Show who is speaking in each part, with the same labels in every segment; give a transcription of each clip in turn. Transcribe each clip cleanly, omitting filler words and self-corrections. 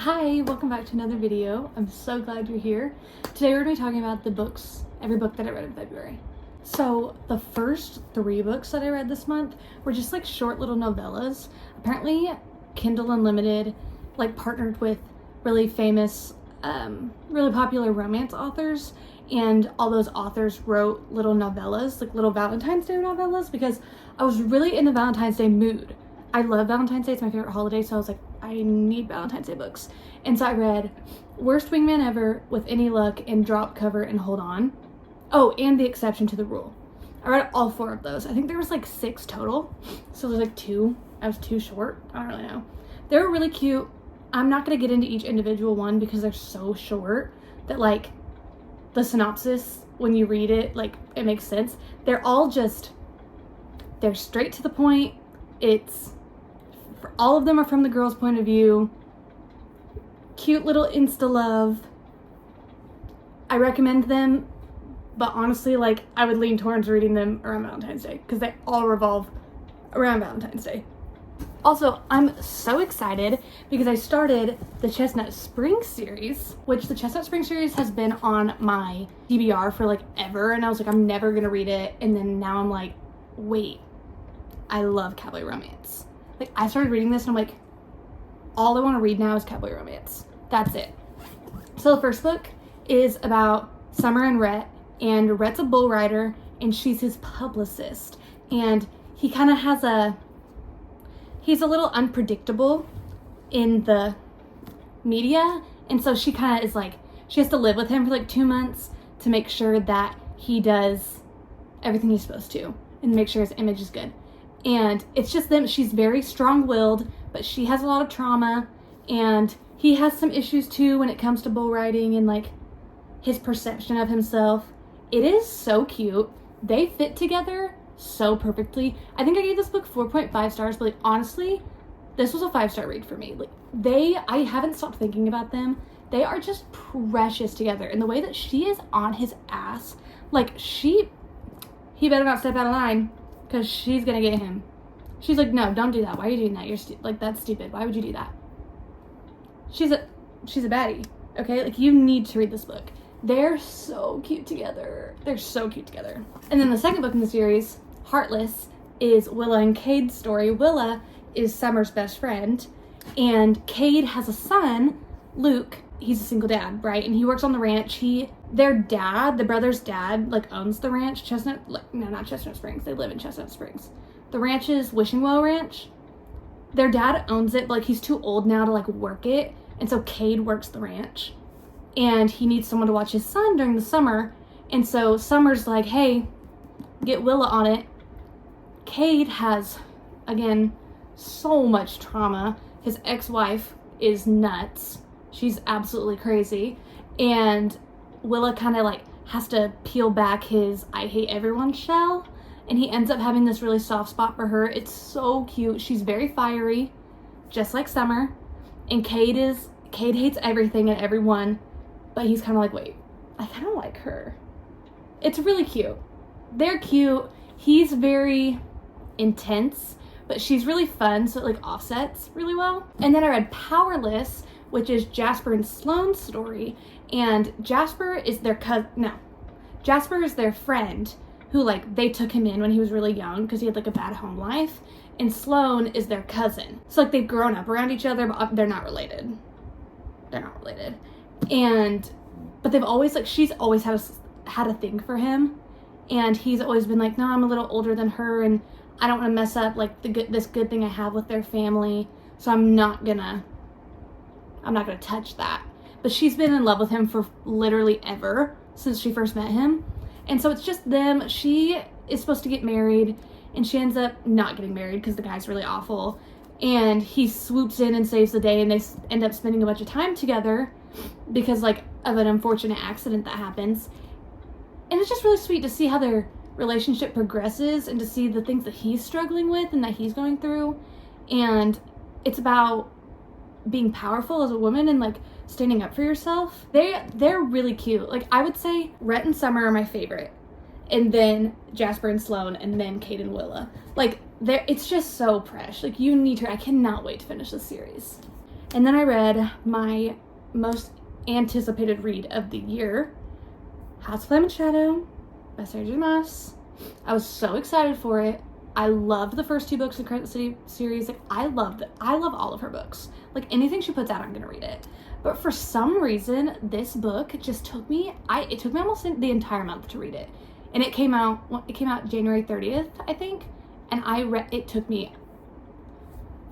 Speaker 1: Hi, welcome back to another video. I'm so glad you're here. Today we're going to be talking about every book that I read in February. So the first 3 books that I read this month were just like short little novellas. Apparently Kindle Unlimited partnered with really famous, really popular romance authors, and all those authors wrote little novellas, like little Valentine's Day novellas, because I was really in the Valentine's Day mood. I love Valentine's Day, it's my favorite holiday, so I was like, I need Valentine's Day books. And so I read Worst Wingman Ever, With Any Luck, and Drop Cover and Hold On. Oh, and The Exception to the Rule. I read all 4 of those. I think there was 6 total, so there's 2. I was too short, I don't really know. They were really cute. I'm not going to get into each individual one because they're so short that the synopsis, when you read it, it makes sense. They're straight to the point. All of them are from the girl's point of view. Cute little insta love. I recommend them, but honestly, I would lean towards reading them around Valentine's Day because they all revolve around Valentine's Day. Also, I'm so excited because I started the Chestnut Springs series, which the Chestnut Springs series has been on my TBR for ever, and I was I'm never gonna read it, and then now I'm wait, I love cowboy romance. I started reading this and I'm all I want to read now is cowboy romance. That's it. So the first book is about Summer and Rhett, and Rhett's a bull rider and she's his publicist, and he kind of he's a little unpredictable in the media, and so she kind of is she has to live with him for 2 months to make sure that he does everything he's supposed to and make sure his image is good. And it's just them. She's very strong-willed, but she has a lot of trauma, and he has some issues too when it comes to bull riding and his perception of himself. It is so cute. They fit together so perfectly. I think I gave this book 4.5 stars, but she this was a 5-star read for me. I haven't stopped thinking about them. They are just precious together, and the way that she is on his ass, he better not step out of line, because she's gonna get him. She's no, don't do that. Why are you doing that? You're that's stupid. Why would you do that? She's a baddie, okay? You need to read this book. They're so cute together. They're so cute together. And then the second book in the series, Heartless, is Willa and Cade's story. Willa is Summer's best friend, and Cade has a son, Luke. He's a single dad, right? And he works on the ranch. The brother's dad, owns the ranch. Not Chestnut Springs. They live in Chestnut Springs. The ranch is Wishing Well Ranch. Their dad owns it, but he's too old now to work it. And so Cade works the ranch. And he needs someone to watch his son during the summer. And so Summer's hey, get Willa on it. Cade has, again, so much trauma. His ex-wife is nuts. She's absolutely crazy. And Willa kind of has to peel back his I hate everyone shell, and he ends up having this really soft spot for her. It's so cute. She's very fiery, just like Summer. And Cade hates everything and everyone, but he's kind of wait, I kind of like her. It's really cute. They're cute. He's very intense, but she's really fun, so it offsets really well. And then I read Powerless, which is Jasper and Sloane's story, and Jasper is their Jasper is their friend who they took him in when he was really young because he had a bad home life, and Sloane is their cousin. So they've grown up around each other, but they're not related. But they've always she's always had a thing for him, and he's always been no, I'm a little older than her, and I don't want to mess up this good thing I have with their family, so I'm not gonna touch that. But she's been in love with him for literally ever since she first met him. And so it's just them. She is supposed to get married, and she ends up not getting married because the guy's really awful. And he swoops in and saves the day, and they end up spending a bunch of time together because of an unfortunate accident that happens. And it's just really sweet to see how their relationship progresses and to see the things that he's struggling with and that he's going through. And it's about being powerful as a woman and standing up for yourself. They're really cute. I would say Rhett and Summer are my favorite, and then Jasper and Sloane, and then Cade and Willa. It's just so fresh. You need to. I cannot wait to finish this series. And then I read my most anticipated read of the year, House of Flame and Shadow by Sarah J. Maas. I was so excited for it. I loved the first 2 books of the Crescent City series. Like, I love all of her books. Like, anything she puts out, I'm gonna read it. But for some reason, this book just took me, it took me almost the entire month to read it. And it came out January 30th, I think. And it took me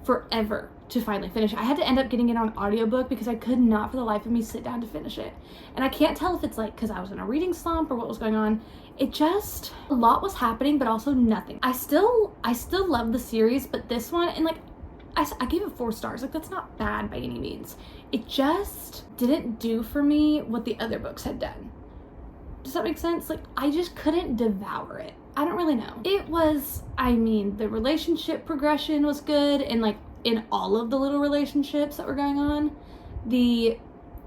Speaker 1: forever to finally finish it. I had to end up getting it on audiobook because I could not for the life of me sit down to finish it. And I can't tell if it's like because I was in a reading slump or what was going on. It just, a lot was happening, but also nothing. I still love the series, but this one, and like, I gave it 4 stars. Like, that's not bad by any means. It just didn't do for me what the other books had done. Does that make sense? Like, I just couldn't devour it. I don't really know. It was, the relationship progression was good, and like, in all of the little relationships that were going on. The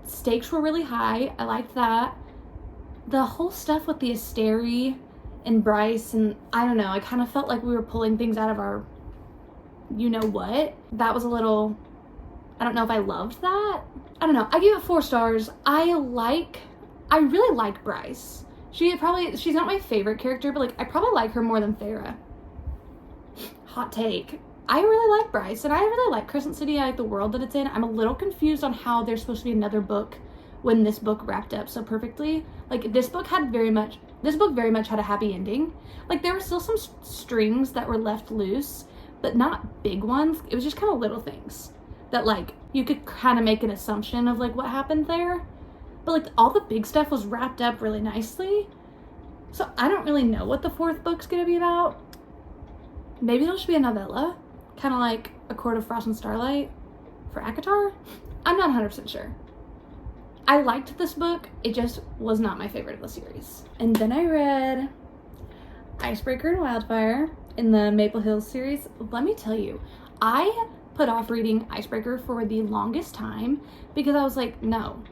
Speaker 1: stakes were really high. I liked that. The whole stuff with the Asteri and Bryce, and I don't know, I kind of felt like we were pulling things out of our you-know-what. That was a little, I don't know if I loved that. I don't know. I gave it 4 stars. I really like Bryce. She's not my favorite character, but like, I probably like her more than Feyre. Hot take. I really like Bryce, and I really like Crescent City. I like the world that it's in. I'm a little confused on how there's supposed to be another book when this book wrapped up so perfectly. Like, this book very much had a happy ending. Like, there were still some strings that were left loose, but not big ones. It was just kind of little things that, like, you could kind of make an assumption of, like, what happened there. But, like, all the big stuff was wrapped up really nicely. So I don't really know what the 4th book's gonna be about. Maybe it'll just be a novella. Kind of like A Court of Frost and Starlight for ACOTAR. I'm not 100% sure. I liked this book. It just was not my favorite of the series. And then I read Icebreaker and Wildfire in the Maple Hills series. Let me tell you, I put off reading Icebreaker for the longest time because I was like, no,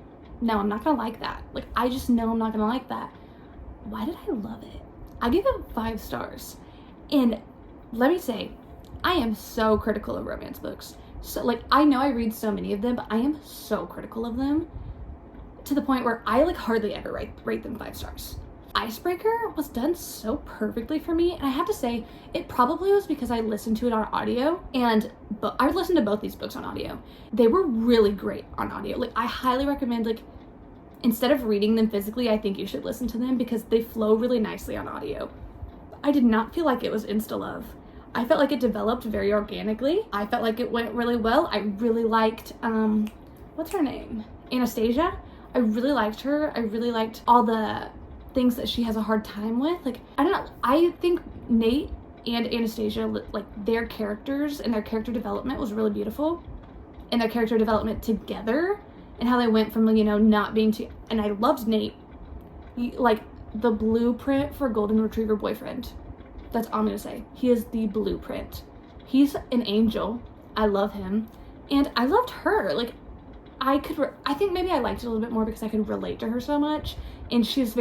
Speaker 1: I'm not gonna like that. Like, I just know I'm not gonna like that. Why did I love it? I gave it 5 stars. And let me say, I am so critical of romance books. So, like, I know I read so many of them, but I am so critical of them to the point where I, like, hardly ever rate them 5 stars. Icebreaker was done so perfectly for me, and I have to say, it probably was because I listened to it on audio, and I listened to both these books on audio. They were really great on audio. Like, I highly recommend, like, instead of reading them physically, I think you should listen to them because they flow really nicely on audio. I did not feel like it was insta-love. I felt like it developed very organically. I felt like it went really well. I really liked, what's her name? Anastasia. I really liked her. I really liked all the things that she has a hard time with. Like, I don't know. I think Nate and Anastasia, like, their characters and their character development was really beautiful. And their character development together and how they went from, you know, not being too, and I loved Nate. Like, the blueprint for Golden Retriever boyfriend. That's all I'm gonna say. He is the blueprint. He's an angel. I love him. And I loved her. Like, I think maybe I liked it a little bit more because I could relate to her so much. And she has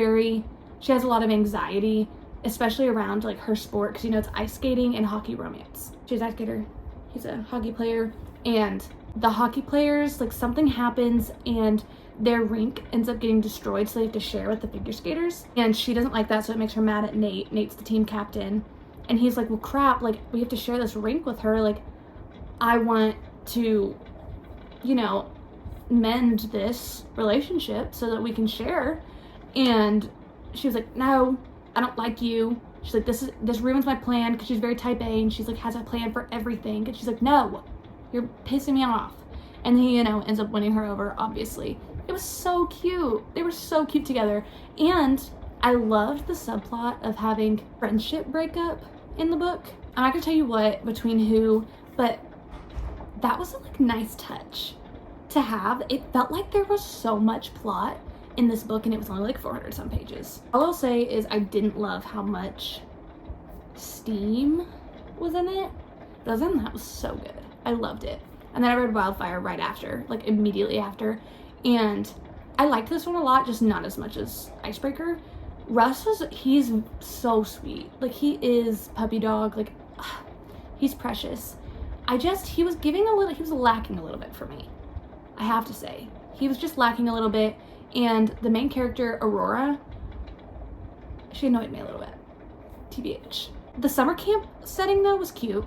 Speaker 1: a lot of anxiety, especially around, like, her sport, because, you know, it's ice skating and hockey romance. She's an ice skater. He's a hockey player. And the hockey players, like, something happens and their rink ends up getting destroyed, so they have to share with the figure skaters. And she doesn't like that, so it makes her mad at Nate. Nate's the team captain. And he's like, well, crap, like, we have to share this rink with her. Like, I want to, you know, mend this relationship so that we can share. And she was like, no, I don't like you. She's like, this ruins my plan, because she's very type A, and she's like, has a plan for everything. And she's like, no, you're pissing me off. And he, you know, ends up winning her over, obviously. It was so cute. They were so cute together. And I loved the subplot of having friendship breakup in the book. I'm not gonna tell you what, between who, but that was a, like, nice touch to have. It felt like there was so much plot in this book, and it was only like 400 some pages. All I'll say is I didn't love how much steam was in it. But other than that, it was so good. I loved it. And then I read Wildfire right after, like, immediately after. And I liked this one a lot, just not as much as Icebreaker. Russ he's so sweet. Like, he is puppy dog. Like, he's precious. He was lacking a little bit for me. I have to say. He was just lacking a little bit, and the main character, Aurora, she annoyed me a little bit. TBH. The summer camp setting, though, was cute.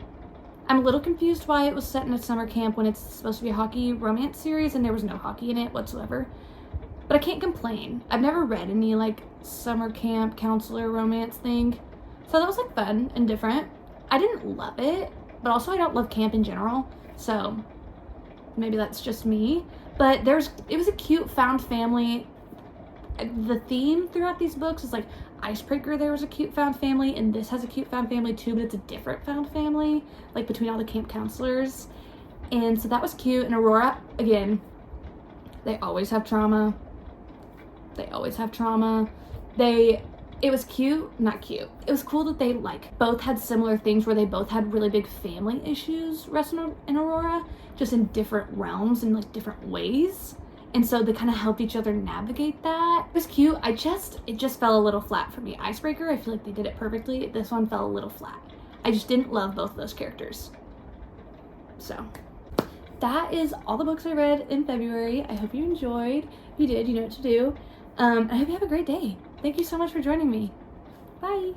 Speaker 1: I'm a little confused why it was set in a summer camp when it's supposed to be a hockey romance series and there was no hockey in it whatsoever. But I can't complain. I've never read any, like, summer camp counselor romance thing. So that was, like, fun and different. I didn't love it, but also I don't love camp in general. So maybe that's just me. But it was a cute found family. The theme throughout these books is, like, Icebreaker, there was a cute found family, and this has a cute found family too, but it's a different found family, like, between all the camp counselors. And so that was cute. And Aurora, again, they always have trauma. They always have trauma. It was cute, not cute. It was cool that they, like, both had similar things where they both had really big family issues, Russell and Aurora, just in different realms and, like, different ways. And so they kind of helped each other navigate that. It was cute. It just fell a little flat for me. Icebreaker, I feel like they did it perfectly. This one fell a little flat. I just didn't love both of those characters. So that is all the books I read in February. I hope you enjoyed. If you did, you know what to do. I hope you have a great day. Thank you so much for joining me. Bye.